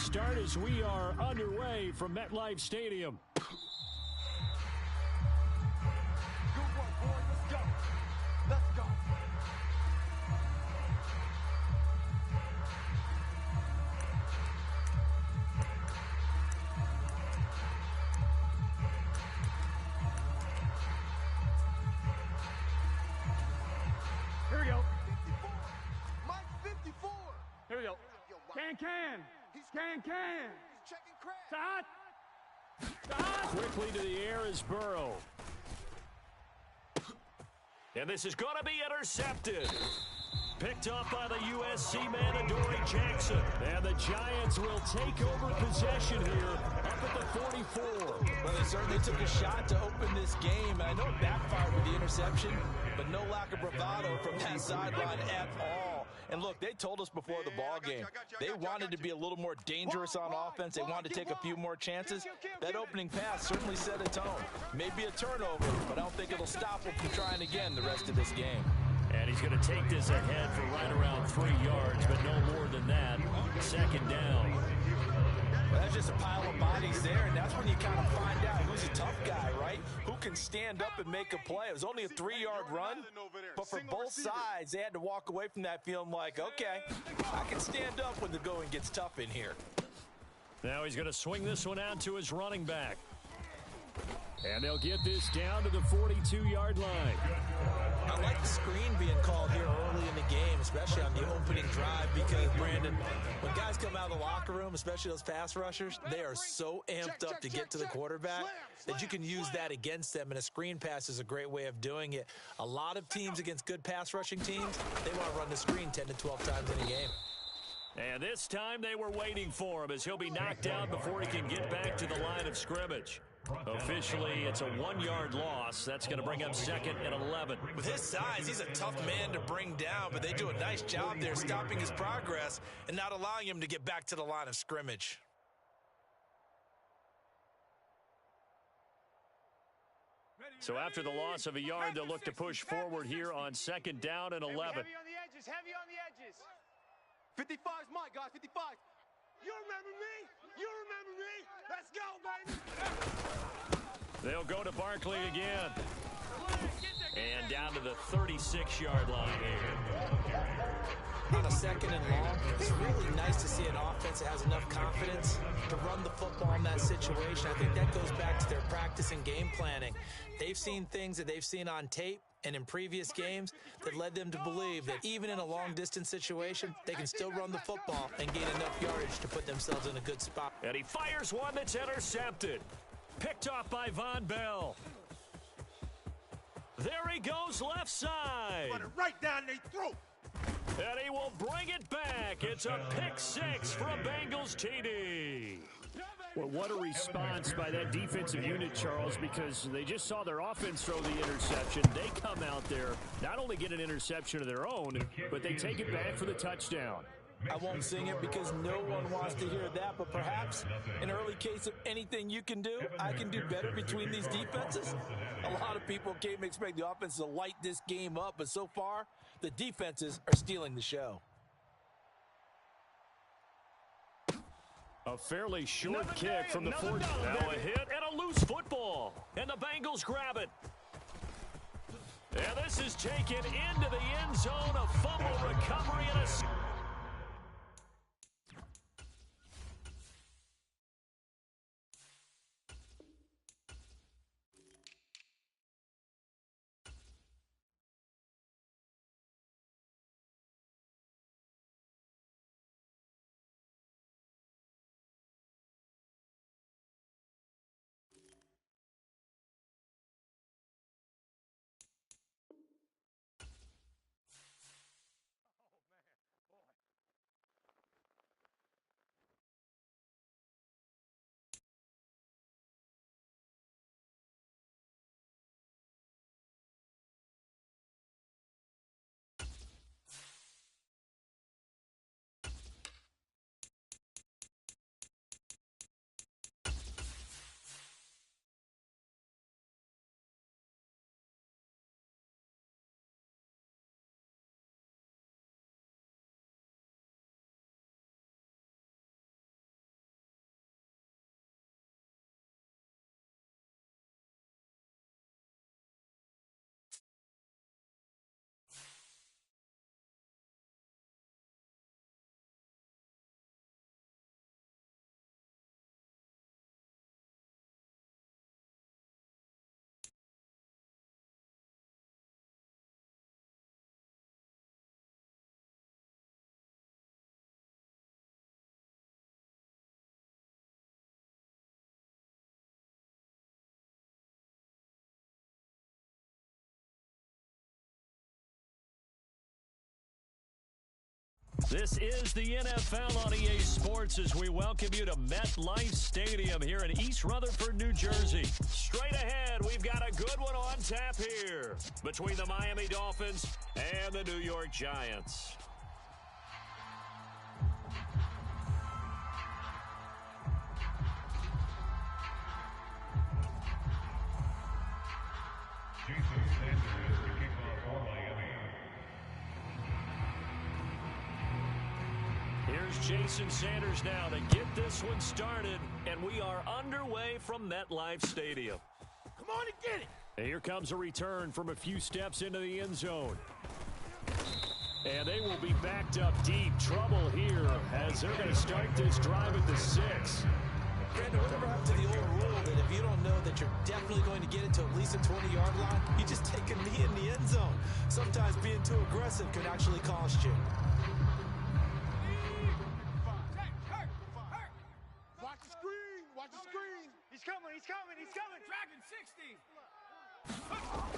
start as we are underway from MetLife Stadium. Good work, boys. Let's go. Let's go. Here we go. 54. Mike 54. Here we go. Can. Can. He's checking crack. Sahad. Quickly to the air is Burrow. And this is going to be intercepted. Picked off by the USC man, Adoree Jackson. And the Giants will take over possession here up at the 44. Well, they certainly took a shot to open this game. I know it backfired with the interception, but no lack of bravado from that sideline at all. And look, they told us before the ball game, they wanted to be a little more dangerous on offense. They wanted to take a few more chances. That opening pass certainly set a tone. Maybe a turnover, but I don't think it'll stop them from trying again the rest of this game. And he's going to take this ahead for right around 3 yards, but no more than that. Second down. Well, that's just a pile of bodies there, and that's when you kind of find out who's a tough guy, right? Who can stand up and make a play. It was only a 3-yard run, but for both sides, they had to walk away from that feeling like, okay, I can stand up when the going gets tough in here. Now he's going to swing this one out to his running back. And they'll get this down to the 42-yard line. I like the screen being called here early in the game, especially on the opening drive, because, Brandon, when guys come out of the locker room, especially those pass rushers, they are so amped up to get to the quarterback that you can use that against them, and a screen pass is a great way of doing it. A lot of teams against good pass rushing teams, they want to run the screen 10 to 12 times in a game. And this time they were waiting for him as he'll be knocked down before he can get back to the line of scrimmage. Officially, it's a 1-yard loss. That's going to bring up 2nd and 11. With his size, he's a tough man to bring down, but they do a nice job there stopping his progress and not allowing him to get back to the line of scrimmage. So after the loss of a yard, they'll look to push forward here on 2nd down and 11. Heavy on the edges. Heavy on the edges. 55 is Mike, guys. 55. You remember me? You remember me? Let's go, baby. They'll go to Barkley again. And down to the 36-yard line here. On a 2nd and long, it's really nice to see an offense that has enough confidence to run the football in that situation. I think that goes back to their practice and game planning. They've seen things that they've seen on tape and in previous games that led them to believe that even in a long-distance situation, they can still run the football and gain enough yardage to put themselves in a good spot. And he fires one that's intercepted. Picked off by Von Bell. There he goes left side. Put it right down their throat. And he will bring it back. It's a pick 6 from Bengals TD. Well, what a response by that defensive unit, Charles, because they just saw their offense throw the interception. They come out there, not only get an interception of their own, but they take it back for the touchdown. I won't sing it because no one wants to hear that, but perhaps an early case of anything you can do, I can do better between these defenses. A lot of people came expect the offense to light this game up, but so far, the defenses are stealing the show. A fairly short kick from the 40. Now a hit and a loose football. And the Bengals grab it. And this is taken into the end zone. A fumble recovery and a... This is the NFL on EA Sports as we welcome you to MetLife Stadium here in East Rutherford, New Jersey. Straight ahead, we've got a good one on tap here between the Miami Dolphins and the New York Giants. Here's Jason Sanders now to get this one started, and we are underway from MetLife Stadium. Come on and get it. And here comes a return from a few steps into the end zone. And they will be backed up deep. Trouble here as they're going to start this drive at the 6. Brandon, whatever happened to the old rule that if you don't know that you're definitely going to get it to at least a 20-yard line, you just take a knee in the end zone. Sometimes being too aggressive can actually cost you. Watch the screen. Watch the screen. He's coming. He's coming. He's coming. Dragon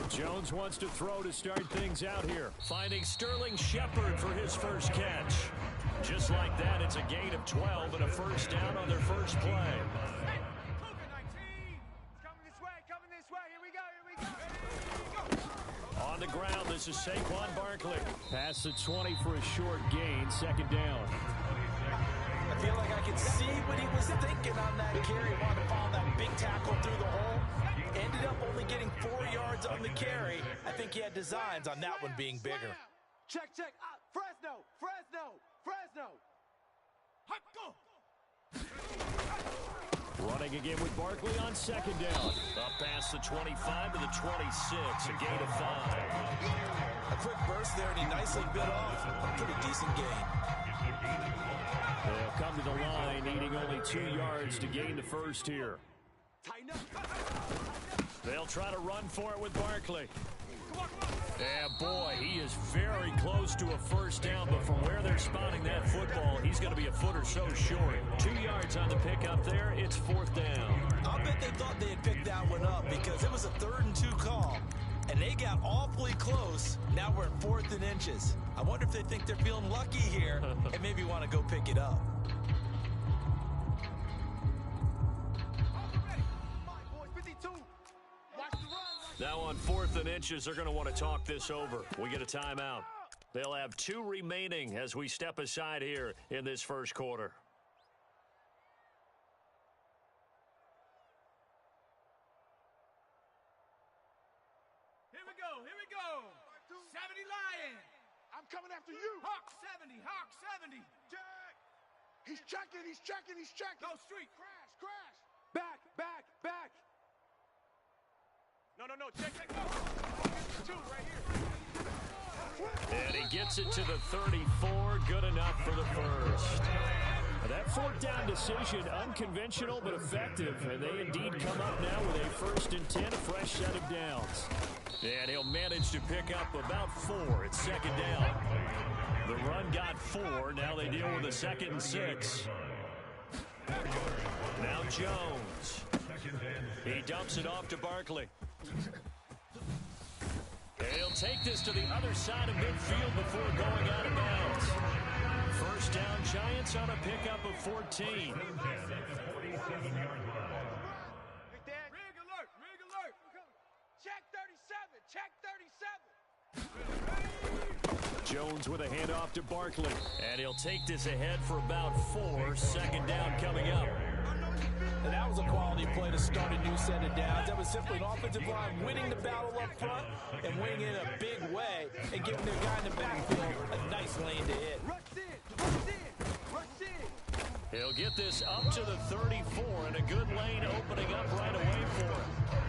60. Jones wants to throw to start things out here. Finding Sterling Shepard for his first catch. Just like that, it's a gain of 12 and a first down on their first play. Hey, coming this way. Coming this way. Here we go. Here we go. On the ground, this is Saquon Barkley. Past the 20 for a short gain, second down. I feel like I could see what he was thinking on that carry. Wanted to follow that big tackle through the hole. Ended up only getting 4 yards on the carry. I think he had designs on that one being bigger. Check. Fresno. Hot go. Running again with Barkley on second down. Up past the 25 to the 26, a gain of 5. A quick burst there, and he nicely bit off a pretty decent gain. They'll come to the line, needing only 2 yards to gain the first here. Tighten up. They'll try to run for it with Barkley. And boy, he is very close to a first down, but from where they're spotting that football, he's going to be a foot or so short. 2 yards on the pickup there, it's fourth down. I'll bet they thought they had picked that one up because it was a 3rd and 2 call, and they got awfully close. Now we're at 4th and inches. I wonder if they think they're feeling lucky here and maybe want to go pick it up. Now on 4th and inches, they're going to want to talk this over. We get a timeout. They'll have 2 remaining as we step aside here in this first quarter. Here we go. 70 Lion. I'm coming after you. Hawk 70. Jack. He's checking. Go street. Crash. Back. No. Check. Go. 2 right here. And he gets it to the 34. Good enough for the first. That 4th down decision, unconventional but effective. And they indeed come up now with a 1st and 10, a fresh set of downs. And he'll manage to pick up about 4. It's second down. The run got 4. Now they deal with a 2nd and 6. Now Jones. He dumps it off to Barkley. And he'll take this to the other side of midfield before going out of bounds. First down, Giants on a pickup of 14. Rig alert. Check 37. Jones with a handoff to Barkley. And he'll take this ahead for about 4. Second down coming up. And that was a quality play to start a new set of downs. That was simply an offensive line winning the battle up front and winning in a big way and giving their guy in the backfield a nice lane to hit. Rush in. He'll get this up to the 34 and a good lane opening up right away for him.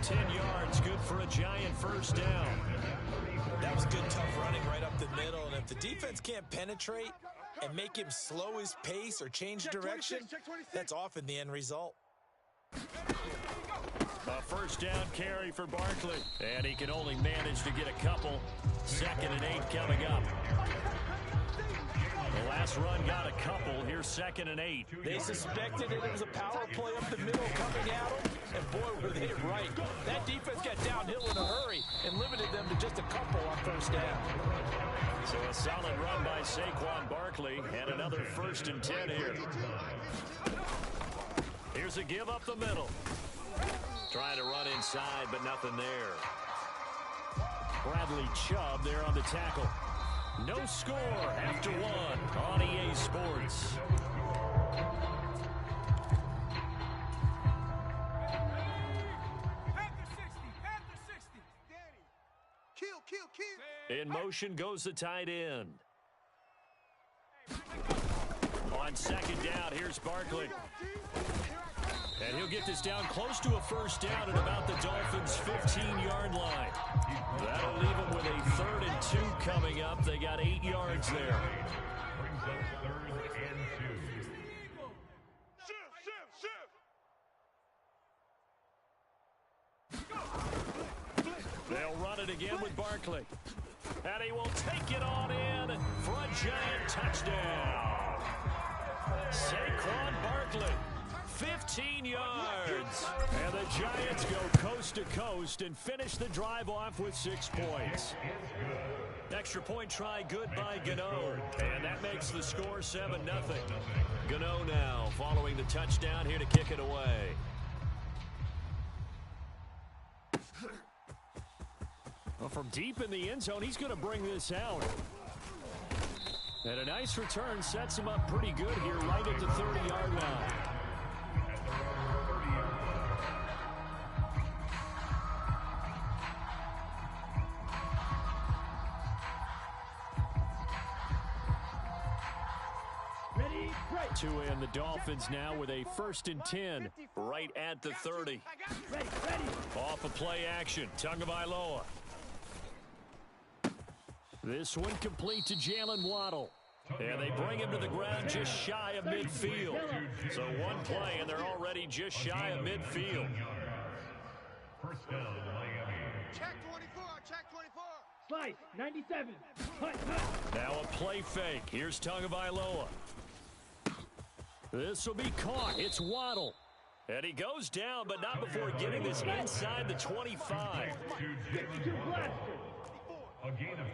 10 yards, good for a Giant first down. That was good, tough running right up the middle. And if the defense can't penetrate and make him slow his pace or change direction, that's often the end result. A first down carry for Barkley. And he can only manage to get a couple. 2nd and 8 coming up. The Last run got a couple. Here's 2nd and 8. They suspected it was a power play up the middle coming at them, and boy, were they right. That defense got downhill in a hurry and limited them to just a couple on 1st down. So a solid run by Saquon Barkley, and another 1st and 10 here. Here's a give up the middle. Trying to run inside, but nothing there. Bradley Chubb there on the tackle. No score after 1 on EA Sports. In motion goes the tight end. On 2nd down, here's Barkley. And he'll get this down close to a 1st down at about the Dolphins' 15-yard line. That'll leave them with a 3rd and 2 coming up. They got 8 yards there. Brings up 3rd and 2. They'll run it again with Barkley. And he will take it on in for a giant touchdown. Saquon Barkley, 15 yards. And the Giants go coast to coast and finish the drive off with 6 points. Extra point try good by Gano. And that makes the score 7-0. Gano now following the touchdown here to kick it away. Well, from deep in the end zone, he's going to bring this out. And a nice return sets him up pretty good here right at the 30-yard line. Two in, the Dolphins now with a 1st and 10 right at the 30. Off of play action, Tagovailoa. This one complete to Jalen Waddle. And they bring him to the ground just shy of midfield. So one play and they're already just shy of midfield. First down, Miami. Check 24, check 24. Slide, 97. Now a play fake. Here's Tagovailoa. This will be caught. It's Waddle. And he goes down, but not before getting this inside the 25. A gain of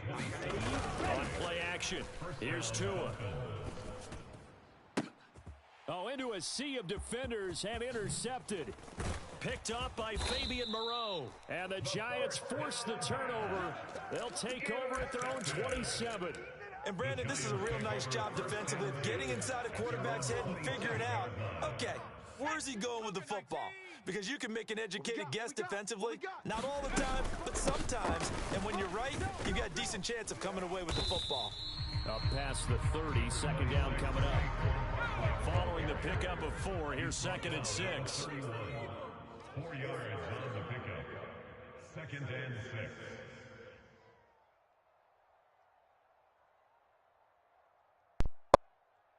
28. On play action, here's Tua. Oh, into a sea of defenders and intercepted. Picked up by Fabian Moreau. And the Giants force the turnover. They'll take over at their own 27. And Brandon, this is a real nice job defensively, getting inside a quarterback's head and figuring out, okay, where's he going with the football? Because you can make an educated guess defensively, not all the time, but sometimes. And when you're right, you've got a decent chance of coming away with the football. Up past the 30, 2nd down coming up. Following the pickup of 4, here's 2nd and 6. 4 yards on the pickup. 2nd and 6.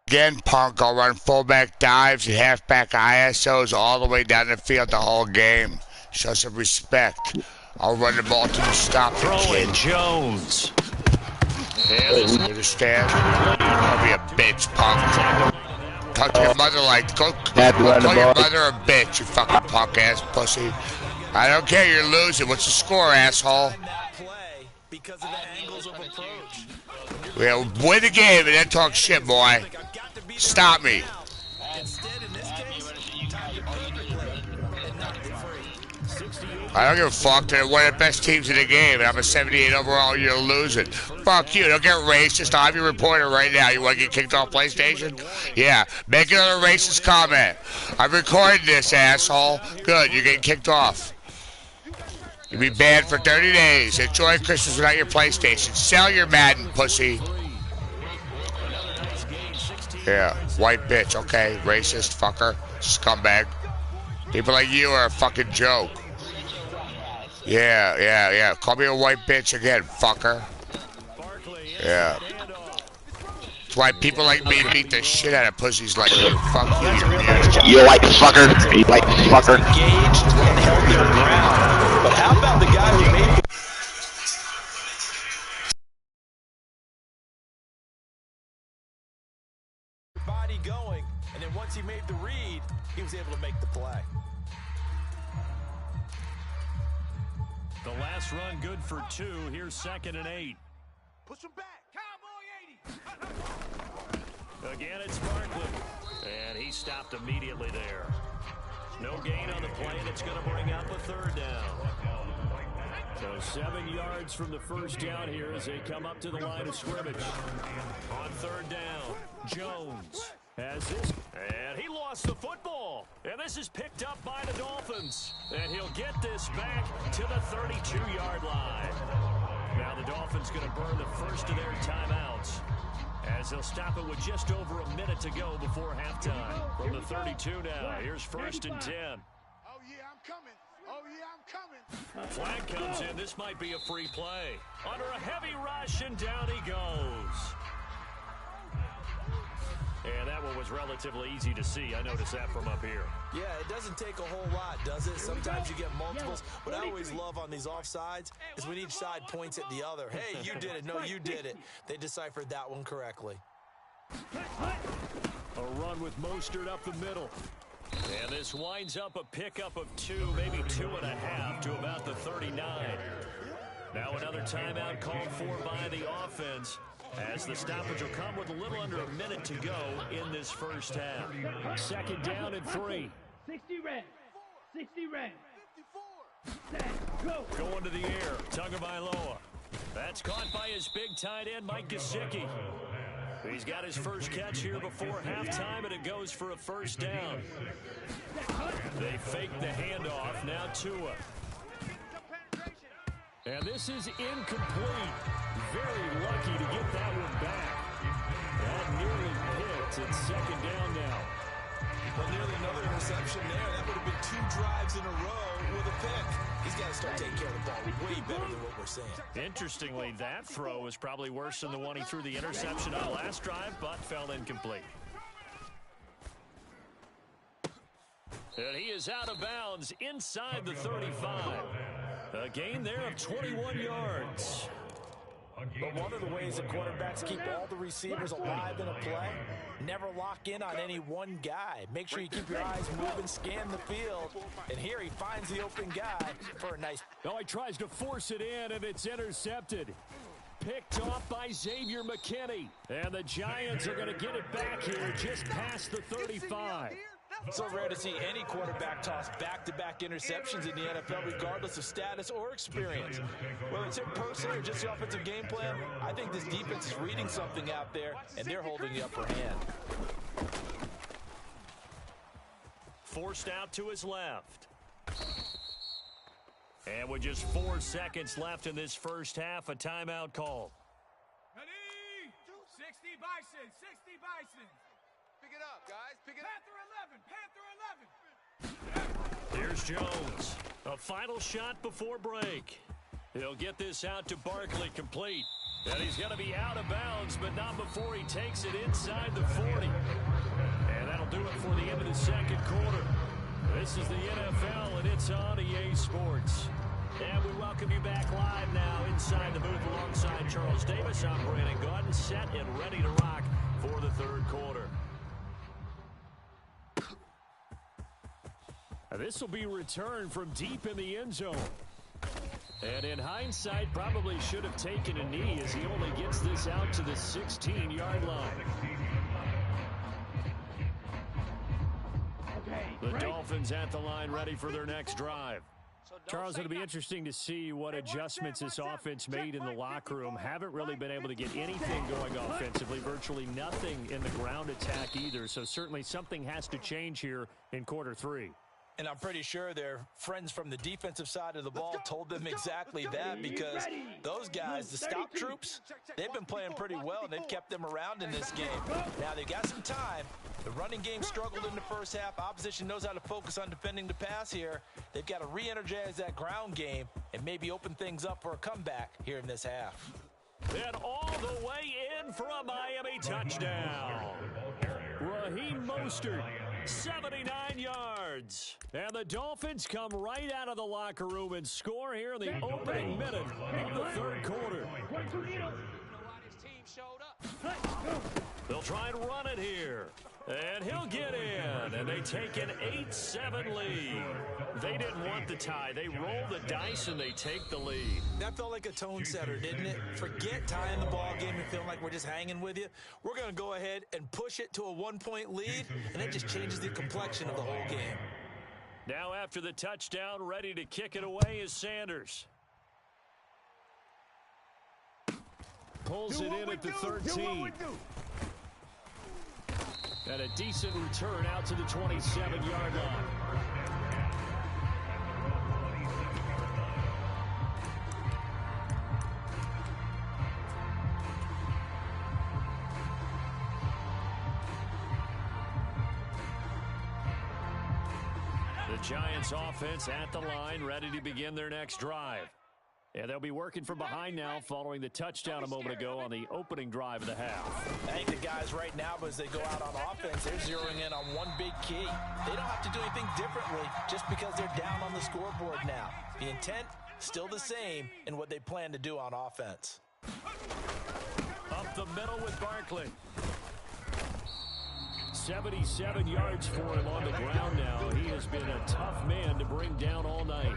Again, Punk, I'll run fullback dives and halfback ISOs all the way down the field the whole game. Show some respect. I'll run the ball to the stop. Throwing Jones. You understand? I'll be a bitch, Punk. Talk to your mother like, go call your mother a bitch, you fucking punk ass pussy. I don't care, you're losing. What's the score, asshole? Because of the angles of approach. We'll win the game and then talk shit, boy. Stop me. I don't give a fuck. They're one of the best teams in the game, and I'm a 78 overall. You're losing. Fuck you. Don't get racist. I'll have you reported right now. You want to get kicked off PlayStation? Yeah. Make another racist comment. I'm recording this, asshole. Good. You're getting kicked off. You'll be banned for 30 days. Enjoy Christmas without your PlayStation. Sell your Madden, pussy. Yeah, white bitch, okay, racist, fucker, scumbag. People like you are a fucking joke. Yeah. Call me a white bitch again, fucker. Yeah. That's why people like me beat the shit out of pussies like you. Fuck you, you white fucker. You white fucker. Engaged and held their ground. But how about the guy who made he made the read, he was able to make the play. The last run good for 2. Here's 2nd and 8. Push him back. Cowboy 80. Again, it's Barkley. And he stopped immediately there. No gain on the play, and it's going to bring up a 3rd down. So 7 yards from the first down here as they come up to the line of scrimmage. On 3rd down, Jones has this. And he lost the football. And this is picked up by the Dolphins. And he'll get this back to the 32-yard line. Now the Dolphins going to burn the first of their timeouts, as they'll stop it with just over a minute to go before halftime. From the 32 now, here's 1st and 10. Oh, yeah, I'm coming. Oh, yeah, I'm coming. Flag comes in. This might be a free play. Under a heavy rush, and down he goes. And that one was relatively easy to see. I noticed that from up here. Yeah, it doesn't take a whole lot, does it? Sometimes you get multiples. What I always love on these offsides is when each side points at the other. Hey, you did it. No, you did it. They deciphered that one correctly. A run with Mostert up the middle. And this winds up a pickup of 2, maybe 2.5 to about the 39. Now another timeout called for by the offense, as the stoppage will come with a little under a minute to go in this first half. 2nd down and 3. 60 red. 60 red. Set, go. Going to the air, Tagovailoa. That's caught by his big tight end, Mike Gesicki. He's got his first catch here before halftime, and it goes for a 1st down. They fake the handoff, now Tua. And this is incomplete. Very lucky to get that one back. That nearly picked. It's 2nd down now. Well, nearly another interception there. That would have been 2 drives in a row with a pick. He's got to start taking care of the ball way better than what we're saying. Interestingly, that throw was probably worse than the one he threw the interception on last drive, but fell incomplete. And he is out of bounds inside the 35. A gain there of 21 yards. But one of the ways that quarterbacks keep all the receivers alive in a play, never lock in on any one guy. Make sure you keep your eyes moving, scan the field. And here he finds the open guy for a nice... Oh, he tries to force it in, and it's intercepted. Picked off by Xavier McKinney. And the Giants are going to get it back here just past the 35. So rare to see any quarterback toss back-to-back interceptions in the NFL, regardless of status or experience. Whether it's in person or just the offensive game plan, I think this defense is reading something out there, and they're holding the upper hand. Forced out to his left. And with just 4 seconds left in this first half, a timeout call. Ready? 60 Bison, 60 Bison. Pick it up, guys. Pick it up. Panther 11, Panther 11. Here's Jones. A final shot before break. He'll get this out to Barkley, complete. And he's going to be out of bounds, but not before he takes it inside the 40. And that'll do it for the end of the second quarter. This is the NFL, and it's on EA Sports. And we welcome you back live now inside the booth alongside Charles Davis. I'm Brandon Gaudin, set and ready to rock for the third quarter. This will be returned from deep in the end zone. And in hindsight, probably should have taken a knee as he only gets this out to the 16-yard line. The Dolphins at the line ready for their next drive. Charles, it'll be interesting to see what adjustments this offense made in the locker room. Haven't really been able to get anything going offensively, virtually nothing in the ground attack either. So certainly something has to change here in quarter three. And I'm pretty sure their friends from the defensive side of the ball told them exactly that, because those guys, the stop troops, they've been playing pretty well, and they've kept them around in this game. Now, they've got some time. The running game struggled in the first half. Opposition knows how to focus on defending the pass here. They've got to re-energize that ground game and maybe open things up for a comeback here in this half. And all the way in for a Miami touchdown. Raheem Mostert, 79 yards. And the Dolphins come right out of the locker room and score here in the opening minute of the third quarter. They'll try and run it here. And he'll get in, and they take an 8-7 lead. They didn't want the tie. They roll the dice, and they take the lead. That felt like a tone setter, didn't it? Forget tying the ball game and feeling like we're just hanging with you. We're going to go ahead and push it to a 1-point lead, and that just changes the complexion of the whole game. Now after the touchdown, ready to kick it away is Sanders. Pulls it in at the 13. And a decent return out to the 27-yard line. The Giants offense at the line, ready to begin their next drive. Yeah, they'll be working from behind now following the touchdown a moment ago on the opening drive of the half. I think the guys right now, as they go out on offense, they're zeroing in on one big key. They don't have to do anything differently just because they're down on the scoreboard now. The intent, still the same in what they plan to do on offense. Up the middle with Barkley. 77 yards for him on the ground now. He has been a tough man to bring down all night.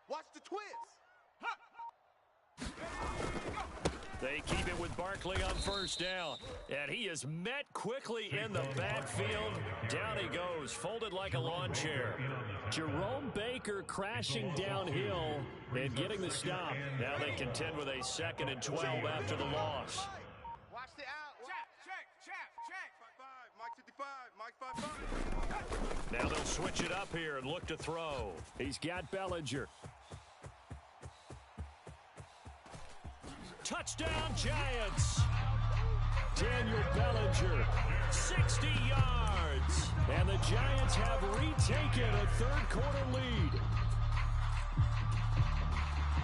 Watch the twist. They keep it with Barkley on first down. And he is met quickly in the backfield. Down he goes, folded like a lawn chair. Jerome Baker crashing downhill and getting the stop. Now they contend with a 2nd and 12 after the loss. Watch the out. Check. 5-5. Mike 55. Now they'll switch it up here and look to throw. He's got Bellinger. Touchdown, Giants. Daniel Bellinger, 60 yards. And the Giants have retaken a third-quarter lead.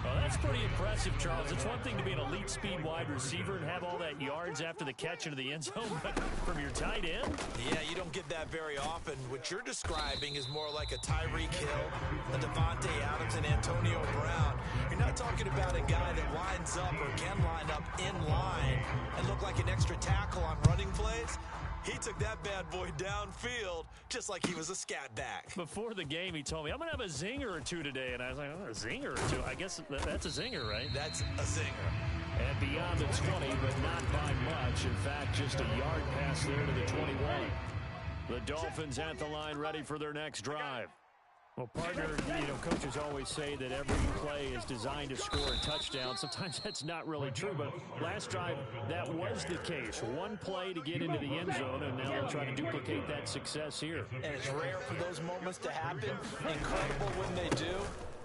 Well, that's pretty impressive, Charles. It's one thing to be an elite speed wide receiver and have all that yards after the catch into the end zone, but from your tight end? Yeah, you don't get that very often. What you're describing is more like a Tyreek Hill, a Devontae Adams, and Antonio Brown. You're not talking about a guy that lines up or can line up in line and look like an extra tackle on running plays. He took that bad boy downfield just like he was a scat back. Before the game, he told me, I'm going to have a zinger or two today. And I was like, oh, a zinger or two? I guess that's a zinger, right? That's a zinger. And beyond the 20, but not by much. In fact, just a yard pass there to the 21. The Dolphins at the line, ready for their next drive. Well, partner, coaches always say that every play is designed to score a touchdown. Sometimes that's not really true, but last drive, that was the case. One play to get into the end zone, and now they'll try to duplicate that success here. And it's rare for those moments to happen. Incredible when they do.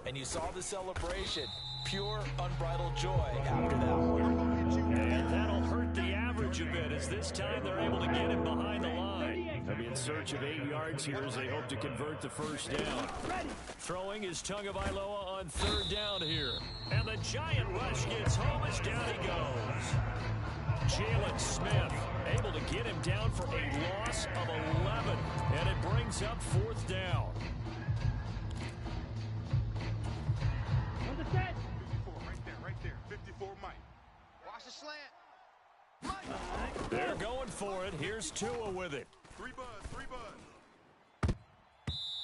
And you saw the celebration. Pure, unbridled joy after that one. And that'll hurt the average a bit, as this time they're able to get him behind the line. They'll be in search of 8 yards here as they hope to convert the first down. Throwing is Tagovailoa on third down here. And the giant rush gets home as down he goes. Jalen Smith able to get him down for a loss of 11. And it brings up fourth down. On the set. 54, right there. 54, Mike. Watch the slant. Mike. They're going for it. Here's Tua with it. 3 bud.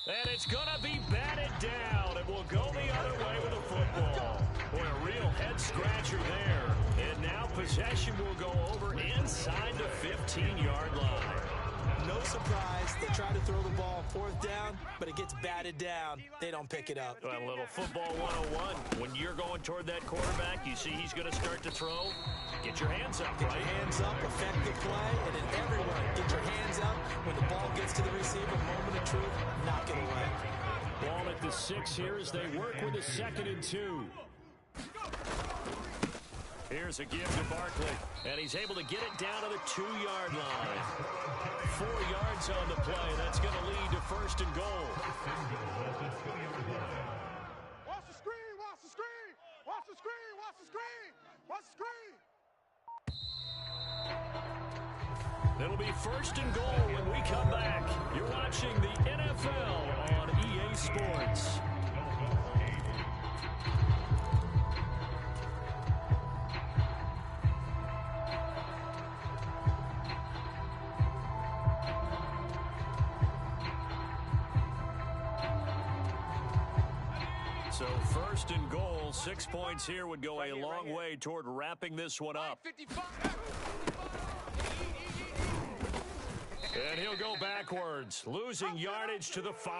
And it's going to be batted down. It will go the other way with a football. Boy, a real head-scratcher there. And now possession will go over inside the 15-yard line. No surprise. They try to throw the ball on fourth down, but it gets batted down. They don't pick it up. A little football 101. When you're going toward that quarterback, you see he's going to start to throw. Get your hands up, Get right? your hands up, affect the play, and then everyone get your hands up. When the ball gets to the receiver, moment of truth, knock it away. Ball at the 6 here as they work with a 2nd and 2. Here's a give to Barkley, and he's able to get it down to the 2-yard line. 4 yards on the play. That's going to lead to first and goal. Watch the screen. Watch the screen. Watch the screen. Watch the screen. Watch the screen. It'll be first and goal when we come back. You're watching the NFL on EA Sports. So first and goal, 6 points here would go a long way toward wrapping this one up. And he'll go backwards, losing yardage to the 5.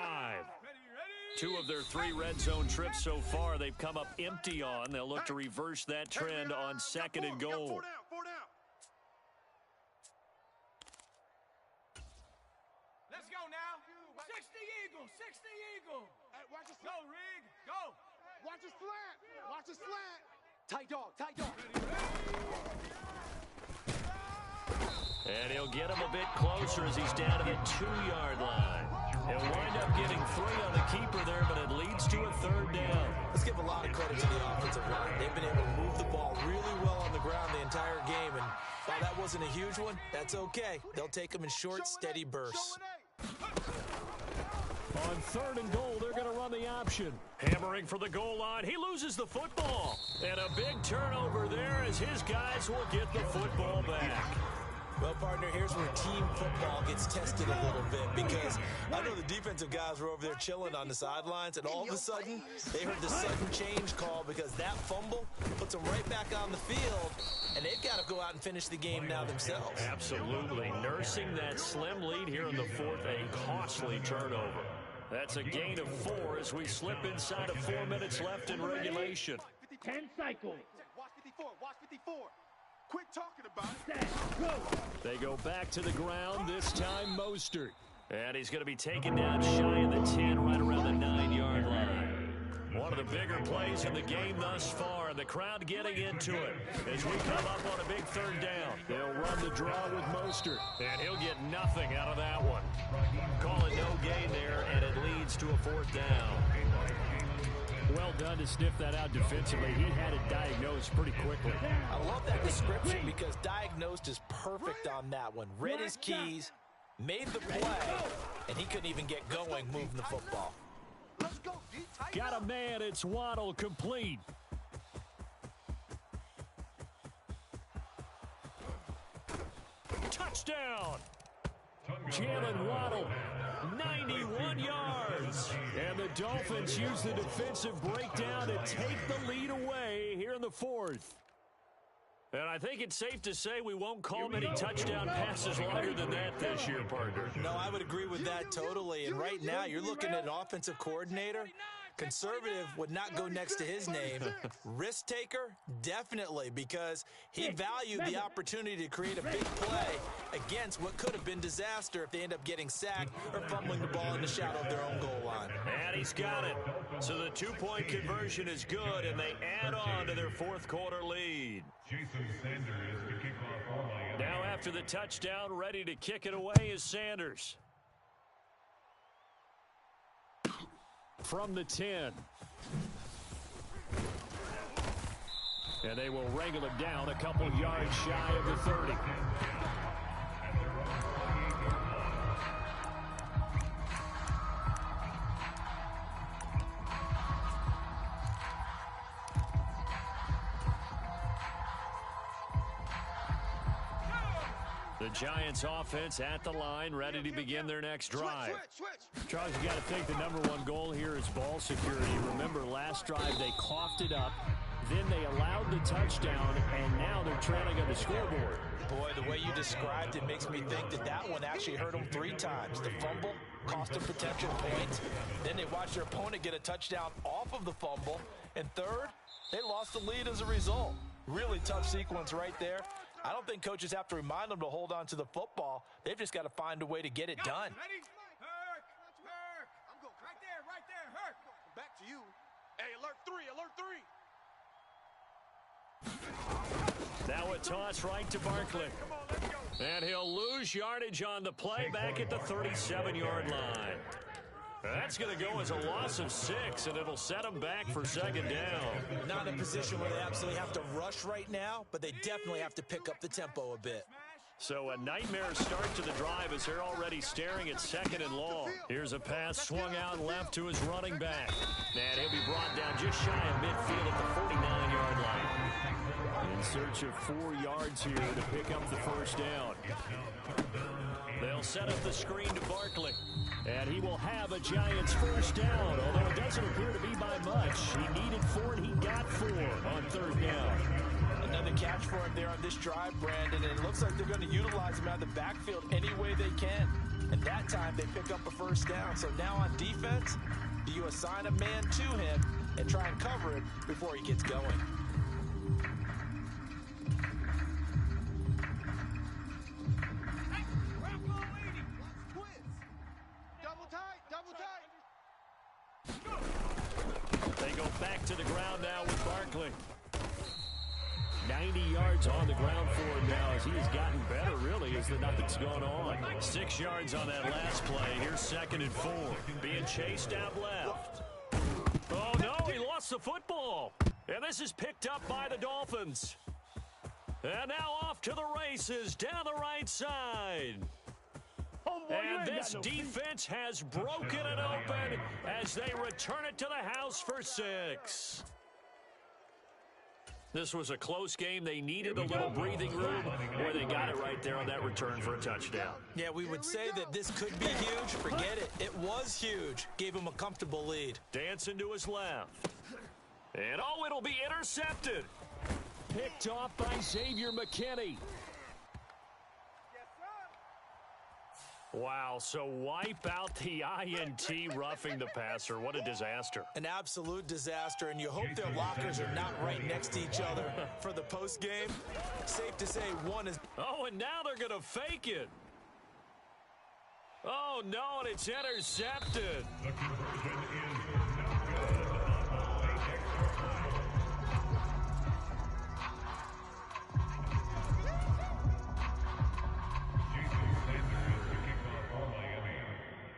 2 of their 3 red zone trips so far they've come up empty on. They'll look to reverse that trend on second and goal. Let's go now. 60 Eagle, 60 Eagle. Hey, watch it. Go, Rig, go. Watch it slant. Watch it slant. Tight dog, tight dog. And he'll get him a bit closer as he's down to the 2-yard line. He'll wind up getting 3 on the keeper there, but it leads to a 3rd down. Let's give a lot of credit to the offensive line. They've been able to move the ball really well on the ground the entire game, and while that wasn't a huge one, that's okay. They'll take them in short, steady bursts. On 3rd and goal, they're going to run the option. Hammering for the goal line. He loses the football. And a big turnover there as his guys will get the football back. Well, partner, here's where team football gets tested a little bit, because I know the defensive guys were over there chilling on the sidelines, and all of a sudden, they heard the sudden change call because that fumble puts them right back on the field, and they've got to go out and finish the game now themselves. Absolutely. Nursing that slim lead here in the 4th, a costly turnover. That's a gain of 4 as we slip inside of 4 minutes left in regulation. 10 cycles. Watch 54, watch 54. Quit talking about it. Set, go. They go back to the ground, this time Mostert. And he's going to be taken down shy of the 10, right around the 9-yard line. One of the bigger plays in the game thus far, and the crowd getting into it as we come up on a big 3rd down. They'll run the draw with Mostert, and he'll get nothing out of that one. Call it no gain there, and it leads to a 4th down. Well done to sniff that out defensively. He had it diagnosed pretty quickly. I love that description because diagnosed is perfect on that one. Read his keys, made the play, and he couldn't even get going moving the football. Let's go, D. Tight Got a man, it's Waddle, complete. Touchdown! Jalen Waddle, 91 yards. And the Dolphins use the defensive breakdown to take the lead away here in the 4th. And I think it's safe to say we won't call many touchdown passes longer than that this year, partner. No, I would agree with that totally. And right now, you're looking at an offensive coordinator. Conservative would not go next to his name. Risk taker, definitely, because he valued the opportunity to create a big play against what could have been disaster if they end up getting sacked or fumbling the ball in the shadow of their own goal line. And he's got it. So the 2-point conversion is good, and they add on to their 4th quarter lead. Jason Sanders to kick off. Now after the touchdown, ready to kick it away is Sanders. From the 10. And they will wrangle him down a couple yards shy of the 30. The Giants offense at the line, ready to begin their next drive. Charles, you got to think the #1 goal here is ball security. Remember, last drive they coughed it up, then they allowed the touchdown, and now they're trailing on the scoreboard. Boy, the way you described it makes me think that that one actually hurt them 3 times. The fumble cost them protection points. Then they watched their opponent get a touchdown off of the fumble. And third, they lost the lead as a result. Really tough sequence right there. I don't think coaches have to remind them to hold on to the football. They've just got to find a way to get it done. Ready? Herc. I'm going right there, Herc. Back to you. Hey, alert 3. Now a toss right to Barkley. And he'll lose yardage on the play back at the 37-yard line. That's going to go as a loss of 6, and it'll set them back for 2nd down. Not in a position where they absolutely have to rush right now, but they definitely have to pick up the tempo a bit. So a nightmare start to the drive as they're already staring at 2nd and long. Here's a pass swung out left to his running back. And he'll be brought down just shy of midfield at the 49-yard line. In search of 4 yards here to pick up the 1st down. They'll set up the screen to Barkley. And he will have a Giants first down, although it doesn't appear to be by much. He needed 4, and he got 4 on third down. Another catch for him there on this drive, Brandon, and it looks like they're going to utilize him out of the backfield any way they can. And that time, they pick up a first down. So now on defense, do you assign a man to him and try and cover it before he gets going? They go back to the ground now with Barkley. 90 yards on the ground for him now as he's gotten better, really, as nothing's going on. 6 yards on that last play. Here's 2nd and 4. Being chased out left. Oh, no, he lost the football. And this is picked up by the Dolphins. And now off to the races down the right side. And this defense has broken it open as they return it to the house for 6. This was a close game. They needed a little breathing room, where they got it right there on that return for a touchdown. Yeah, we would say that this could be huge. Forget it. It was huge. Gave him a comfortable lead. Dancing to his left. And, oh, it'll be intercepted. Picked off by Xavier McKinney. Wow, so wipe out the INT roughing the passer. What a disaster. An absolute disaster, and you hope their lockers are not right next to each other for the post game. Safe to say one is... Oh, and now they're going to fake it. Oh, no, and it's intercepted. The conversion is not good on the extra point.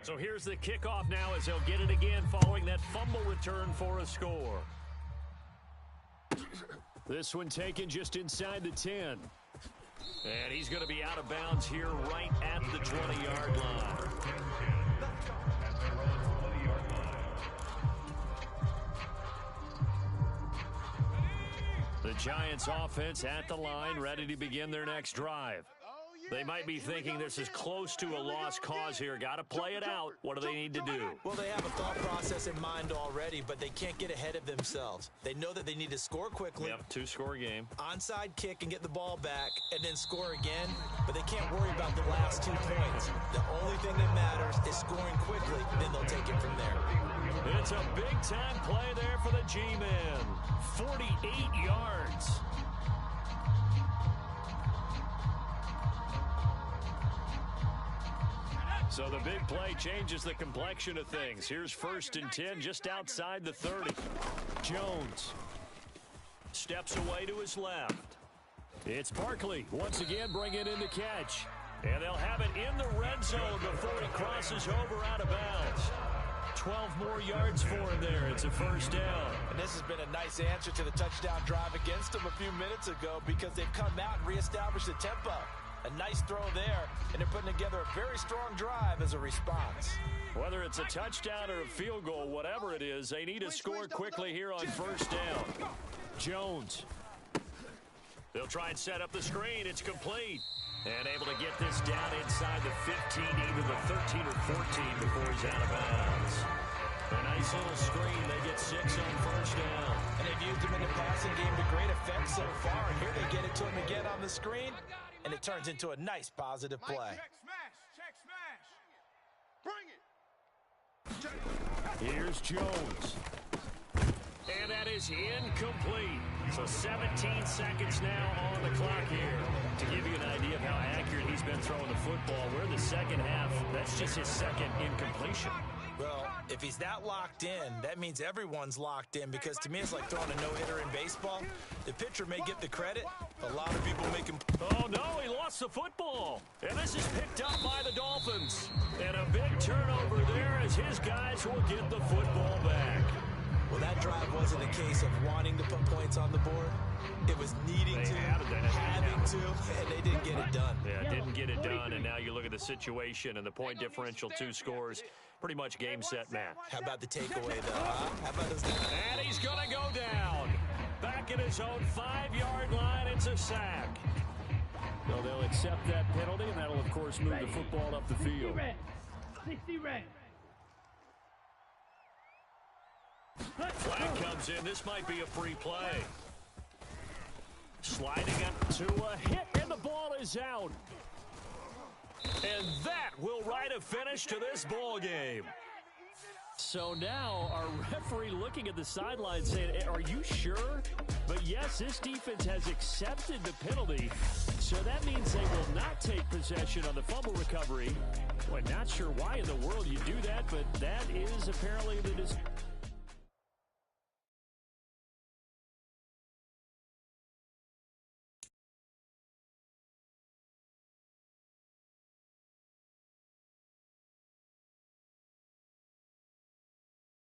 So here's the kickoff now as they'll get it again following that fumble return for a score. This one taken just inside the 10. And he's going to be out of bounds here right at the 20-yard line. The Giants offense at the line, ready to begin their next drive. They might be thinking this is close to a lost cause here. Got to play it out. What do they need to do? Well, they have a thought process in mind already, but they can't get ahead of themselves. They know that they need to score quickly. Yep, 2-score game. Onside kick and get the ball back and then score again, but they can't worry about the last 2 points. The only thing that matters is scoring quickly, then they'll take it from there. It's a big-time play there for the G-Men. 48 yards. So the big play changes the complexion of things. Here's 1st and 10 just outside the 30. Jones steps away to his left. It's Barkley once again bringing in the catch. And they'll have it in the red zone before he crosses over out of bounds. 12 more yards for him there. It's a first down. And this has been a nice answer to the touchdown drive against them a few minutes ago because they've come out and reestablished the tempo. A nice throw there, and they're putting together a very strong drive as a response. Whether it's a touchdown or a field goal, whatever it is, they need to score quickly here on first down. Jones. They'll try and set up the screen. It's complete. And able to get this down inside the 15, either the 13 or 14 before he's out of bounds. A nice little screen. They get 6 on first down. And they've used him in the passing game to great effect so far. Here they get it to him again on the screen. And it turns into a nice positive play. Check smash. Bring it. Here's Jones. And that is incomplete. So 17 seconds now on the clock here. To give you an idea of how accurate he's been throwing the football, we're in the second half. That's just his second incompletion. Well, if he's that locked in, that means everyone's locked in because to me it's like throwing a no-hitter in baseball. The pitcher may get the credit. A lot of people make him... Oh, no, he lost the football. And this is picked up by the Dolphins. And a big turnover there as his guys will get the football back. Well, that drive wasn't a case of wanting to put points on the board. It was needing to, having to, and they didn't get it done. Yeah, didn't get it done, and now you look at the situation and the point differential, 2 scores, pretty much game, set, match. How about the takeaway, though, huh? How about those... And he's going to go down. Back at his own 5-yard line, it's a sack. So they'll accept that penalty, and that'll, of course, move the football up the field. 60 red. Flag comes in. This might be a free play. Sliding up to a hit, and the ball is out. And that will write a finish to this ball game. So now our referee looking at the sideline saying, are you sure? But yes, this defense has accepted the penalty. So that means they will not take possession on the fumble recovery. Well, not sure why in the world you do that, but that is apparently the